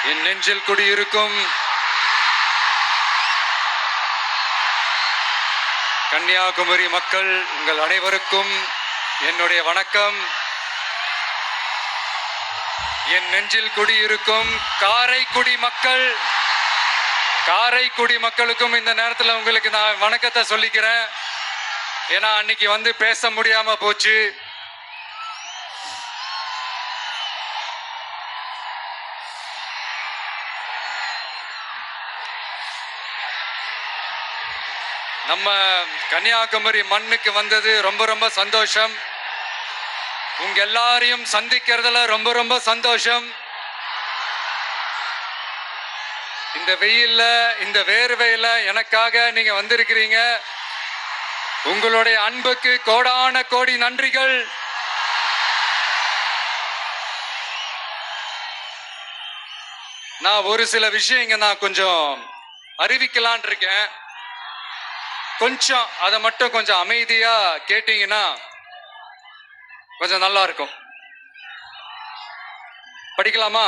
என் நெஞ்சில் குடியிருக்கும் கன்னியாகுமரி மக்கள் உங்கள் அனைவருக்கும் என்னுடைய வணக்கம். என் நெஞ்சில் குடியிருக்கும் காரைக்குடி மக்களுக்கும் இந்த நேரத்தில் உங்களுக்கு நான் வணக்கத்தை சொல்லிக்கிறேன். ஏன்னா அன்னைக்கு வந்து பேச முடியாம போச்சு. நம்ம கன்னியாகுமரி மண்ணுக்கு வந்தது ரொம்ப ரொம்ப சந்தோஷம். உங்க எல்லாரையும் சந்திக்கிறதுல ரொம்ப ரொம்ப சந்தோஷம். இந்த வெயில்ல இந்த வேர்வையில எனக்காக நீங்க வந்திருக்கிறீங்க. உங்களுடைய அன்புக்கு கோடான கோடி நன்றிகள். நான் ஒரு சில விஷயங்க நான் கொஞ்சம் அறிவிக்கலான் இருக்கேன். கொஞ்சம் அதை மட்டும் கொஞ்சம் அமைதியா கேட்டீங்கன்னா கொஞ்சம் நல்லா இருக்கும். படிக்கலாமா?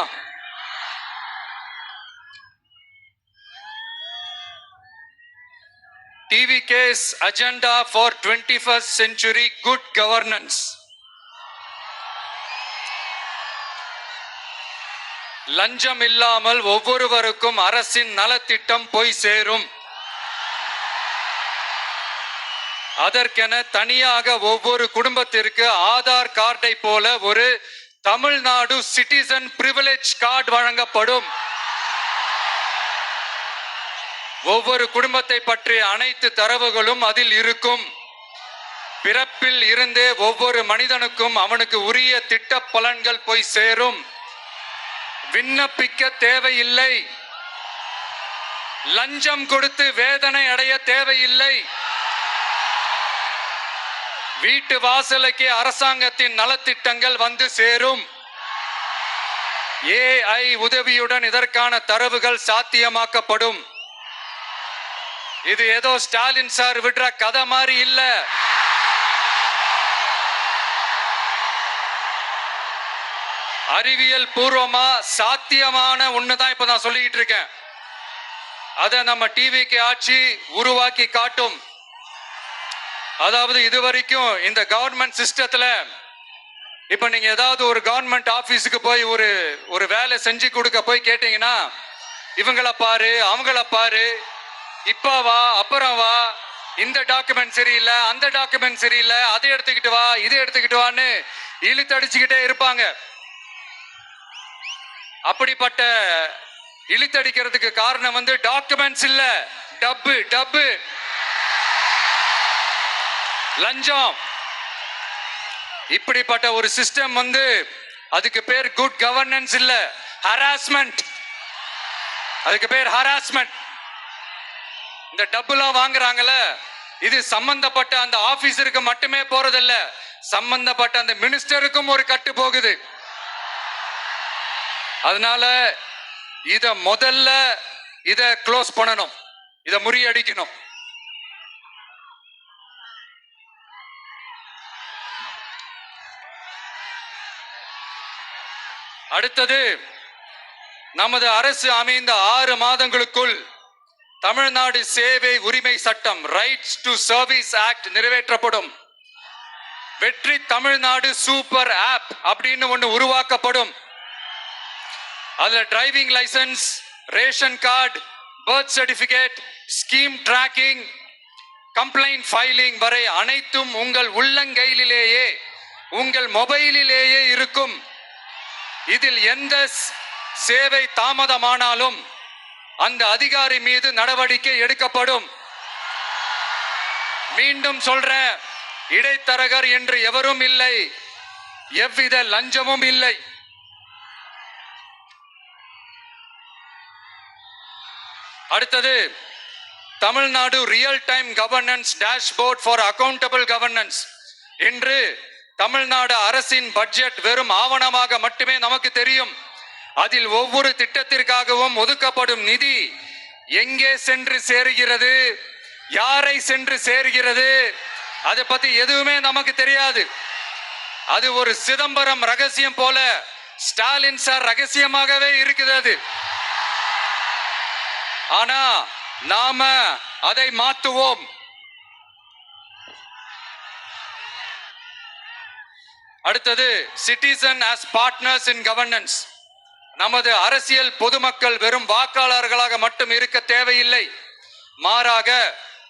TVK's agenda for 21st century good governance. லஞ்சம் இல்லாமல் ஒவ்வொருவருக்கும் அரசின் நலத்திட்டம் போய் சேரும். அதற்கென தனியாக ஒவ்வொரு குடும்பத்திற்கு ஆதார் கார்டை போல ஒரு தமிழ்நாடு சிட்டிசன் பிரிவிலேஜ் கார்டு வழங்கப்படும். ஒவ்வொரு குடும்பத்தை பற்றிய அனைத்து தரவுகளும் அதில் இருக்கும். பிறப்பில் இருந்தே ஒவ்வொரு மனிதனுக்கும் அவனுக்கு உரிய திட்ட பலன்கள் போய் சேரும். விண்ணப்பிக்க தேவையில்லை. லஞ்சம் கொடுத்து வேதனை அடைய தேவையில்லை. வீட்டு வாசலுக்கே அரசாங்கத்தின் நலத்திட்டங்கள் வந்து சேரும். AI உதவியுடன் இதற்கான தரவுகள் சாத்தியமாக்கப்படும். இது ஏதோ ஸ்டாலின் சார் விடுற கதை மாதிரி இல்ல. அறிவியல் பூர்வமா சாத்தியமான ஒண்ணுதான் இப்ப நான் சொல்லிக்கிட்டு இருக்கேன். அதை நம்ம டிவிக்கு ஆட்சி உருவாக்கி காட்டும். அதாவது இதுவரைக்கும் இந்த கவர்மெண்ட் சிஸ்டத்துல இப்ப நீங்க ஏதாவது ஒரு கவர்மெண்ட் ஆபீஸுக்கு போய் ஒரு வேலை செஞ்சு கொடுக்க போய் கேட்டீங்கன்னா இவங்கள பாரு அவங்கள பாரு, இப்ப வா அப்புறம் வா, இந்த டாக்குமெண்ட் சரியில்லை அந்த டாக்குமெண்ட் சரியில்லை, அதை எடுத்துக்கிட்டு வா இதை எடுத்துக்கிட்டு வான்னு இழுத்தடிச்சுக்கிட்டே இருப்பாங்க. அப்படிப்பட்ட இழுத்தடிக்கிறதுக்கு காரணம் வந்து டாக்குமெண்ட்ஸ் இல்ல, டப்பு லஞ்சம். இப்படிப்பட்ட ஒரு சிஸ்டம் வந்து அதுக்கு பேர் குட் கவர்னன்ஸ் இல்ல, ஹராஸ்மெண்ட். அதுக்கு பேர் ஹராஸ்மெண்ட். இந்த டப்புலாம் வாங்குறாங்கல்ல, இது சம்பந்தப்பட்ட அந்த ஆபீசருக்கு மட்டுமே போறதில்ல, சம்பந்தப்பட்ட அந்த மினிஸ்டருக்கும் ஒரு கட்டு போகுது. அதனால முதல்ல இத க்ளோஸ் பண்ணணும், இத முறியடிக்கணும். அடுத்தது, நமது அரசு அமைந்த 6 மாதங்களுக்குள் தமிழ்நாடு சேவை உரிமை சட்டம் ரைட்ஸ் டு சர்வீஸ் ஆக்ட் நிறைவேற்றப்படும். வெற்றி தமிழ்நாடு சூப்பர் ஆப் அப்படின்னு ஒன்று உருவாக்கப்படும். அதுல driving licence, ration card, birth certificate, scheme tracking, complaint filing வரை அனைத்தும் உங்கள் உள்ளங்கையிலேயே உங்கள் மொபைலிலேயே இருக்கும். இதில் எந்த சேவை தாமதமானாலும் அந்த அதிகாரி மீது நடவடிக்கை எடுக்கப்படும். மீண்டும் சொல்றேன், இடைத்தரகர் என்று எவரும் இல்லை, எவ்வித லஞ்சமும் இல்லை. அடுத்தது, Tamil Nadu real time governance dashboard for accountable governance என்று தமிழ்நாடு அரசின் பட்ஜெட் வெறும் ஆவணமாக மட்டுமே நமக்கு தெரியும். அதில் ஒவ்வொரு திட்டத்திற்காகவும் ஒதுக்கப்படும் நிதி எங்கே சென்று சேருகிறது, யாரை சென்று சேர்கிறது, அதை பத்தி எதுவுமே நமக்கு தெரியாது. அது ஒரு சிதம்பரம் ரகசியம் போல ஸ்டாலின் சார் ரகசியமாகவே இருக்குது அது. ஆனா நாம அதை மாற்றுவோம். அடுத்தது சிட்டிசன் as பார்ட்னர்ஸ் இன் கவர்னன்ஸ். நமது அரசியல் பொதுமக்கள் வெறும் வாக்காளர்களாக மட்டும் இருக்க தேவையில்லை. மாறாக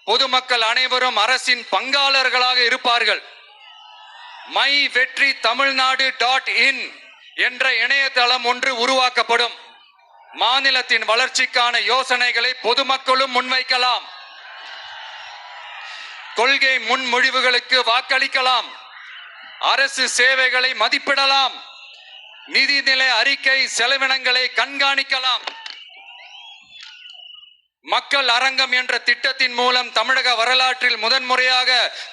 பொதுமக்கள் அனைவரும் அரசின் பங்காளர்களாக இருப்பார்கள். மை வெற்றி தமிழ்நாடு .in என்ற இணையதளம் ஒன்று உருவாக்கப்படும். மாநிலத்தின் வளர்ச்சிக்கான யோசனைகளை பொதுமக்களும் முன்வைக்கலாம். கொள்கை முன்மொழிவுகளுக்கு வாக்களிக்கலாம். அரசு சேவைகளை மதிப்பிடலாம். நிதிநிலை அறிக்கை செலவினங்களை கண்காணிக்கலாம். மக்கள் அரங்கம் என்ற திட்டத்தின் மூலம் தமிழக வரலாற்றில் முதன்முறையாக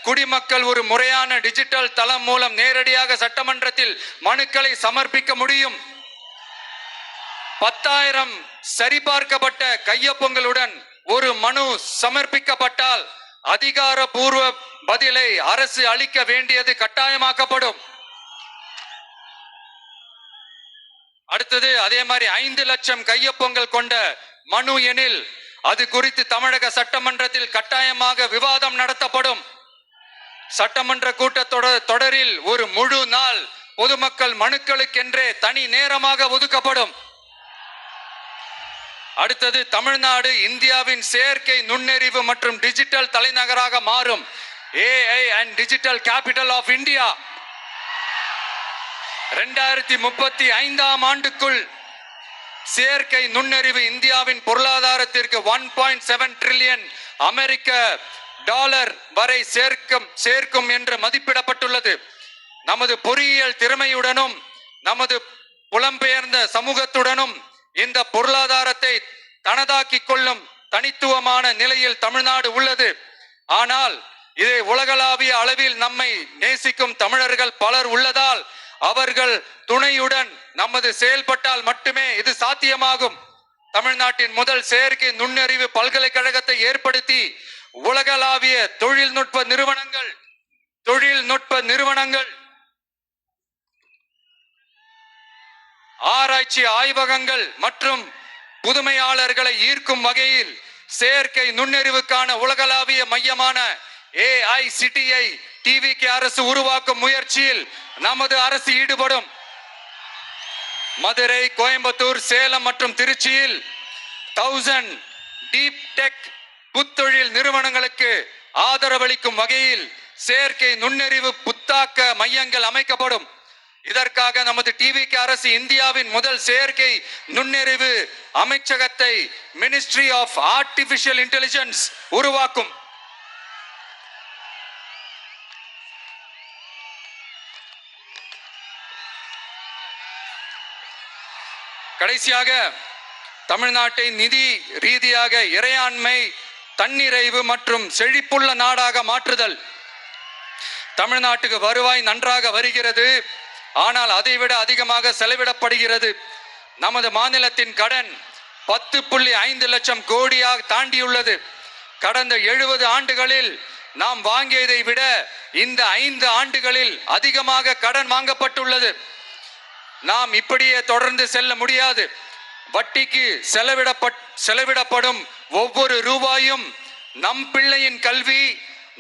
குடிமக்கள் ஒரு முறையான டிஜிட்டல் தளம் மூலம் நேரடியாக சட்டமன்றத்தில் மனுக்களை சமர்ப்பிக்க முடியும். 10,000 சரிபார்க்கப்பட்ட கையொப்பங்களுடன் ஒரு மனு சமர்ப்பிக்கப்பட்டால் அதிகாரப்பூர்வ பதிலை அரசு அளிக்க வேண்டியது கட்டாயமாக்கப்படும். அடுத்தது அதே மாதிரி 5 லட்சம் கையொப்பங்கள் கொண்ட மனு எனில் அது குறித்து தமிழக சட்டமன்றத்தில் கட்டாயமாக விவாதம் நடத்தப்படும். சட்டமன்ற கூட்டத்தொடரில் ஒரு முழு நாள் பொதுமக்கள் மனுக்களுக்கென்றே தனி நேரமாக ஒதுக்கப்படும். அடுத்தது தமிழ்நாடு இந்தியாவின் செயற்கை நுண்ணறிவு மற்றும் டிஜிட்டல் தலைநகராக மாறும். AI and Digital Capital of India. 2035 ஆண்டுக்குள் செயற்கை நுண்ணறிவு இந்தியாவின் பொருளாதாரத்திற்கு 1.7 டிரில்லியன் அமெரிக்க டாலர் வரை சேர்க்கும் என்று மதிப்பிடப்பட்டுள்ளது. நமது பொறியியல் திறமையுடனும் நமது புலம்பெயர்ந்த சமூகத்துடனும் இந்த பொருளாதாரத்தை தனதாக்கிக் கொள்ளும் தனித்துவமான நிலையில் தமிழ்நாடு உள்ளது. ஆனால் இதை உலகளாவிய அளவில் நம்மை நேசிக்கும் தமிழர்கள் பலர் உள்ளதால் அவர்கள் துணையுடன் நமது செயல்பட்டால் மட்டுமே இது சாத்தியமாகும். தமிழ்நாட்டின் முதல் செயற்கை நுண்ணறிவு பல்கலைக்கழகத்தை ஏற்படுத்தி உலகளாவிய தொழில்நுட்ப நிறுவனங்கள் ஆராய்ச்சி ஆய்வகங்கள் மற்றும் புதுமையாளர்களை ஈர்க்கும் வகையில் செயற்கை நுண்ணறிவுக்கான உலகளாவிய மையமான AICTI TVK அரசு உருவாக்கும் முயற்சியில் நமது அரசு ஈடுபடும். மதுரை, கோயம்புத்தூர், சேலம் மற்றும் திருச்சியில் 1000 டீப் டெக் புத்தொழில் நிறுவனங்களுக்கு ஆதரவளிக்கும் வகையில் செயற்கை நுண்ணறிவு புத்தாக்க மையங்கள் அமைக்கப்படும். இதற்காக நமது TVK அரசு இந்தியாவின் முதல் செயற்கை நுண்ணறிவு அமைச்சகத்தை மினிஸ்ட்ரி ஆஃப் ஆர்டிபிஷியல் இன்டெலிஜென்ஸ் உருவாக்கும். கடைசியாக தமிழ்நாட்டை நிதி ரீதியாக இறையாண்மை, தன்னிறைவு மற்றும் செழிப்புள்ள நாடாக மாற்றுதல். தமிழ்நாட்டுக்கு வருவாய் நன்றாக வருகிறது, ஆனால் அதைவிட அதிகமாக செலவிடப்படுகிறது. நமது மாநிலத்தின் கடன் 10.5 லட்சம் கோடியாக தாண்டியுள்ளது. கடந்த 70 ஆண்டுகளில் நாம் வாங்கியதை விட இந்த 5 ஆண்டுகளில் அதிகமாக கடன் வாங்கப்பட்டுள்ளது. நாம் இப்படியே தொடர்ந்து செல்ல முடியாது. வட்டிக்கு செலவிடப்படும் ஒவ்வொரு ரூபாயும் நம் பிள்ளையின் கல்வி,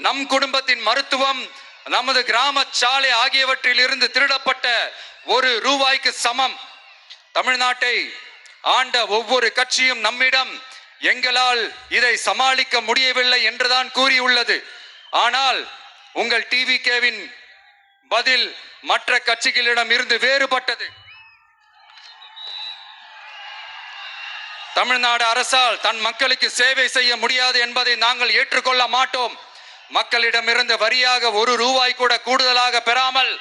நம் குடும்பத்தின் மருத்துவம், நமது கிராம சாலை ஆகியவற்றில் இருந்து திருடப்பட்ட ஒரு ரூபாய்க்கு சமம். தமிழ்நாட்டை ஆண்ட ஒவ்வொரு கட்சியும் நம்மிடம் எங்களால் இதை சமாளிக்க முடியவில்லை என்றுதான் கூறியுள்ளது. ஆனால் உங்கள் TVKவின் பதில் மற்ற கட்சிகளிடம் இருந்து வேறுபட்டது. தமிழ்நாடு அரசால் தன் மக்களுக்கு சேவை செய்ய முடியாது என்பதை நாங்கள் ஏற்றுக்கொள்ள மாட்டோம். மக்களிடமிருந்து வரியாக ஒரு ரூபாய் கூட கூடுதலாக பெறாமல்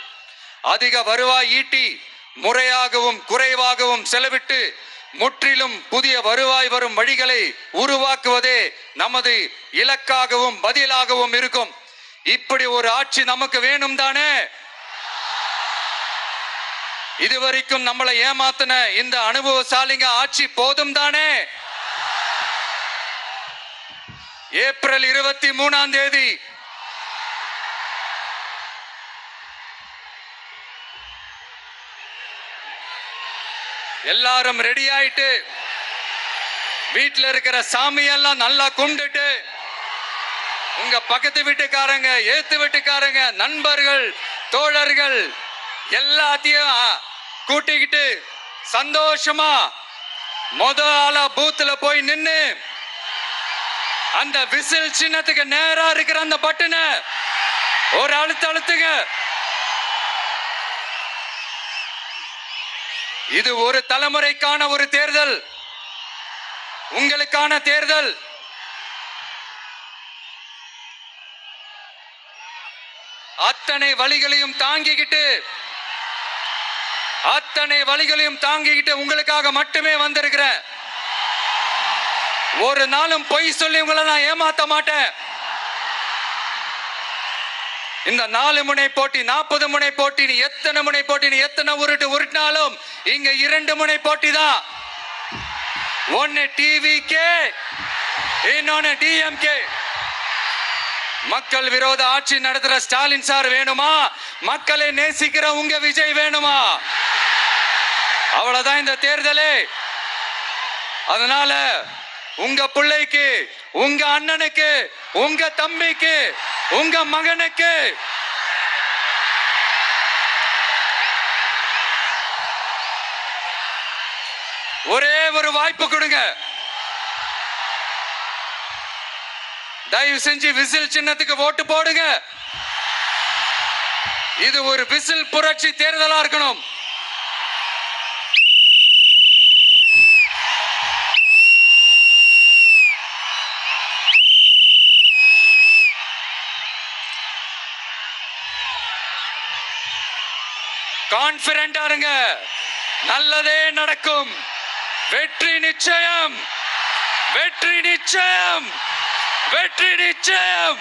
அதிக வருவாய் ஈட்டி முறையாகவும் குறைவாகவும் செலவிட்டு முற்றிலும் புதிய வருவாய் வரும் வழிகளை உருவாக்குவதே நமது இலக்காகவும் பதிலாகவும் இருக்கும். இப்படி ஒரு ஆட்சி நமக்கு வேணும் தானே? இதுவரைக்கும் நம்மளை ஏமாத்தின இந்த அனுபவசாலிங்க ஆட்சி போதும் தானே? ஏப்ரல் 23 எல்லாரும் ரெடி ஆயிட்டு வீட்டுல இருக்கிற சாமியெல்லாம் நல்லா கும்பிட்டுட்டு உங்க பக்கத்து வீட்டுக்காரங்க, ஏத்து வீட்டுக்காரங்க, நண்பர்கள், தோழர்கள் எல்லாத்தையும் கூட்டிக்கிட்டு சந்தோஷமா முதல்ல பூத்துல போய் நின்னு அந்த விசில் சின்னத்துக்கு நேரா இருக்கிற அந்த பட்டனை ஒரு அழுத்துங்க. இது ஒரு தலைமுறைக்கான ஒரு தேர்தல், உங்களுக்கான தேர்தல். அத்தனை வழிகளையும் தாங்கிக்கிட்டு உங்களுக்காக மட்டுமே வந்திருக்கிறேன். ஒரு நாளும் பொய் சொல்லி உங்களை நான் ஏமாத்த மாட்டேன். இந்த 4 முனை போட்டி, 40 முனை போட்டி, நீ எத்தனை முனை போட்டி, நீ எத்தனை உருட்டினாலும் இங்க 2 முனை போட்டி தான். ஒன்னு டிவிகே, இன்னொன்னு டிஎம்கே. மக்கள் விரோத ஆட்சி நடத்துற ஸ்டாலின் சார் வேணுமா? மக்களை நேசிக்கிற உங்க விஜய் வேணுமா? அவ்வளவுதான் இந்த தேர்தலே. அதனால உங்க பிள்ளைக்கு, உங்க அண்ணனுக்கு, உங்க தம்பிக்கு, உங்க மகனுக்கு ஒரே ஒரு வாய்ப்பு கொடுங்க. தயவு செஞ்சு விசில் சின்னத்துக்கு ஓட்டு போடுங்க. இது ஒரு விசில் புரட்சி தேர்தலா இருக்கணும். கான்பிடென்டா இருங்க, நல்லதே நடக்கும். வெற்றி நிச்சயம், வெற்றி நிச்சயம், வெற்றி நிச்சயம்.